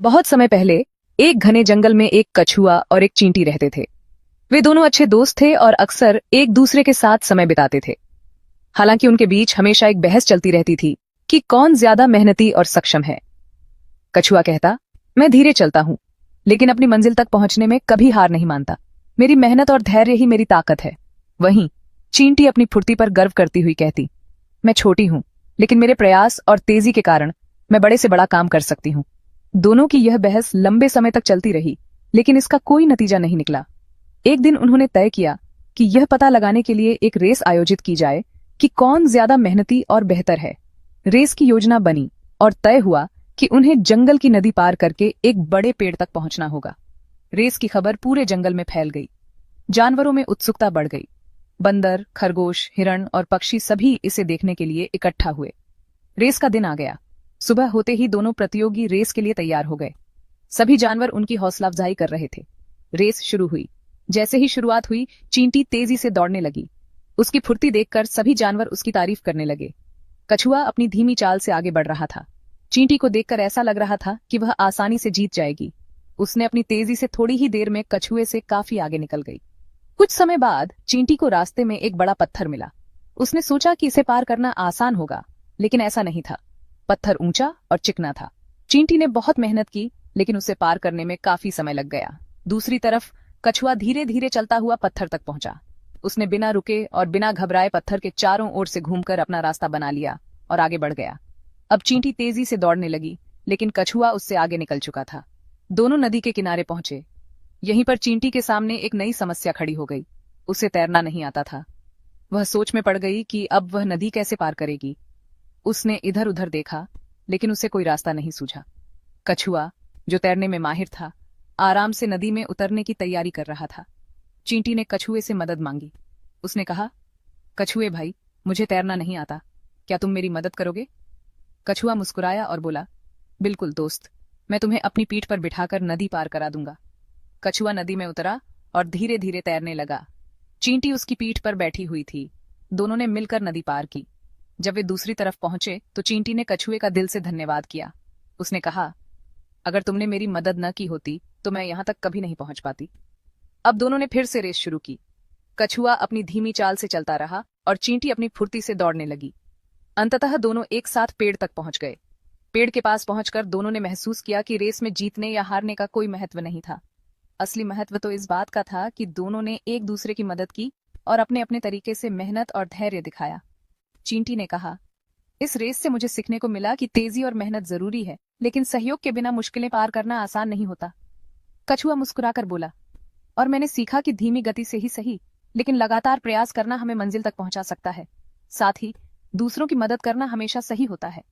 बहुत समय पहले एक घने जंगल में एक कछुआ और एक चींटी रहते थे। वे दोनों अच्छे दोस्त थे और अक्सर एक दूसरे के साथ समय बिताते थे। हालांकि उनके बीच हमेशा एक बहस चलती रहती थी कि कौन ज्यादा मेहनती और सक्षम है। कछुआ कहता, मैं धीरे चलता हूं, लेकिन अपनी मंजिल तक पहुंचने में कभी हार नहीं मानता। मेरी मेहनत और धैर्य ही मेरी ताकत है। वहीं चींटी अपनी फुर्ती पर गर्व करती हुई कहती, मैं छोटी हूं, लेकिन मेरे प्रयास और तेजी के कारण मैं बड़े से बड़ा काम कर सकती हूं। दोनों की यह बहस लंबे समय तक चलती रही, लेकिन इसका कोई नतीजा नहीं निकला। एक दिन उन्होंने तय किया कि यह पता लगाने के लिए एक रेस आयोजित की जाए कि कौन ज्यादा मेहनती और बेहतर है। रेस की योजना बनी और तय हुआ कि उन्हें जंगल की नदी पार करके एक बड़े पेड़ तक पहुंचना होगा। रेस की खबर पूरे जंगल में फैल गई। जानवरों में उत्सुकता बढ़ गई। बंदर, खरगोश, हिरण और पक्षी सभी इसे देखने के लिए इकट्ठा हुए। रेस का दिन आ गया। सुबह होते ही दोनों प्रतियोगी रेस के लिए तैयार हो गए। सभी जानवर उनकी हौसला अफजाई कर रहे थे। रेस शुरू हुई। जैसे ही शुरुआत हुई, चींटी तेजी से दौड़ने लगी। उसकी फुर्ती देखकर सभी जानवर उसकी तारीफ करने लगे। कछुआ अपनी धीमी चाल से आगे बढ़ रहा था। चींटी को देखकर ऐसा लग रहा था कि वह आसानी से जीत जाएगी। उसने अपनी तेजी से थोड़ी ही देर में कछुए से काफी आगे निकल गई। कुछ समय बाद चींटी को रास्ते में एक बड़ा पत्थर मिला। उसने सोचा कि इसे पार करना आसान होगा, लेकिन ऐसा नहीं था। पत्थर ऊंचा और चिकना था। चींटी ने बहुत मेहनत की, लेकिन उसे पार करने में काफी समय लग गया। दूसरी तरफ कछुआ धीरे धीरे चलता हुआ पत्थर तक पहुंचा। उसने बिना रुके और बिना घबराए पत्थर के चारों ओर से घूमकर अपना रास्ता बना लिया और आगे बढ़ गया। अब चींटी तेजी से दौड़ने लगी, लेकिन कछुआ उससे आगे निकल चुका था। दोनों नदी के किनारे पहुंचे। यहीं पर चींटी के सामने एक नई समस्या खड़ी हो गई। उसे तैरना नहीं आता था। वह सोच में पड़ गई कि अब वह नदी कैसे पार करेगी। उसने इधर उधर देखा, लेकिन उसे कोई रास्ता नहीं सूझा। कछुआ, जो तैरने में माहिर था, आराम से नदी में उतरने की तैयारी कर रहा था। चींटी ने कछुए से मदद मांगी। उसने कहा, कछुए भाई, मुझे तैरना नहीं आता, क्या तुम मेरी मदद करोगे? कछुआ मुस्कुराया और बोला, बिल्कुल दोस्त, मैं तुम्हें अपनी पीठ पर बिठाकर नदी पार करा दूंगा। कछुआ नदी में उतरा और धीरे धीरे तैरने लगा। चींटी उसकी पीठ पर बैठी हुई थी। दोनों ने मिलकर नदी पार की। जब वे दूसरी तरफ पहुंचे तो चींटी ने कछुए का दिल से धन्यवाद किया। उसने कहा, अगर तुमने मेरी मदद न की होती तो मैं यहां तक कभी नहीं पहुंच पाती। अब दोनों ने फिर से रेस शुरू की। कछुआ अपनी धीमी चाल से चलता रहा और चींटी अपनी फुर्ती से दौड़ने लगी। अंततः दोनों एक साथ पेड़ तक पहुंच गए। पेड़ के पास पहुंचकर दोनों ने महसूस किया कि रेस में जीतने या हारने का कोई महत्व नहीं था। असली महत्व तो इस बात का था कि दोनों ने एक दूसरे की मदद की और अपने अपने तरीके से मेहनत और धैर्य दिखाया। चींटी ने कहा, इस रेस से मुझे सीखने को मिला कि तेजी और मेहनत जरूरी है, लेकिन सहयोग के बिना मुश्किलें पार करना आसान नहीं होता। कछुआ मुस्कुराकर बोला, और मैंने सीखा कि धीमी गति से ही सही, लेकिन लगातार प्रयास करना हमें मंजिल तक पहुंचा सकता है। साथ ही दूसरों की मदद करना हमेशा सही होता है।